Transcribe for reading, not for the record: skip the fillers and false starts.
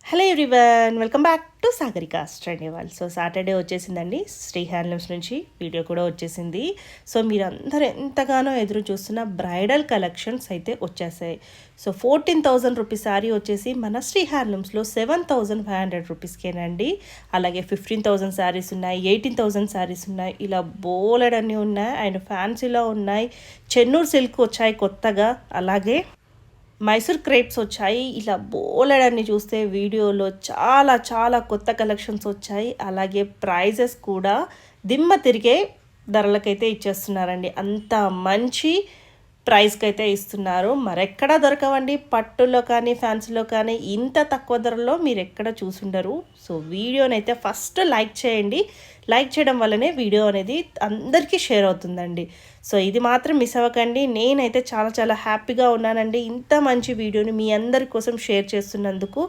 Hello everyone, welcome back to Sagarika study wall. So Saturday వచ్చేసిందండి, Shri handlooms నుంచి video కూడా వచ్చేసింది. సో మీరందరూ ఎంతగానో ఎదురు చూస్తున్న బ్రైడల్ కలెక్షన్స్ అయితే వచ్చేసాయి. సో 14,000 రూపీస్ శారీ వచ్చేసి మన శ్రీ హ్యాండ్లూమ్స్లో 7,500 రూపీస్కేనండి. అలాగే 15,000 శారీస్ ఉన్నాయి, 18,000 శారీస్ ఉన్నాయి, ఇలా బోలెడన్నీ ఉన్నాయి. అండ్ ఫ్యాన్సీలో ఉన్నాయి, చెన్నూరు సిల్క్ వచ్చాయి కొత్తగా, అలాగే మైసూర్ క్రేప్స్ వచ్చాయి. ఇలా బోలెడన్ని చూస్తే వీడియోలో చాలా చాలా కొత్త కలెక్షన్స్ వచ్చాయి. అలాగే ప్రైజెస్ కూడా దిమ్మ తిరిగే ధరలకైతే ఇచ్చేస్తున్నారండి. అంత మంచి ప్రైస్కి అయితే ఇస్తున్నారు. మరెక్కడా దొరకవండి, పట్టులో కానీ ఫ్యాన్సీలో కానీ ఇంత తక్కువ ధరలో మీరు ఎక్కడ చూసుండరు. సో వీడియోనైతే ఫస్ట్ లైక్ చేయండి. లైక్ చేయడం వల్లనే వీడియో అనేది అందరికీ షేర్ అవుతుందండి. సో ఇది మాత్రం మిస్ అవ్వకండి. నేనైతే చాలా చాలా హ్యాపీగా ఉన్నానండి, ఇంత మంచి వీడియోని మీ అందరి కోసం షేర్ చేస్తున్నందుకు.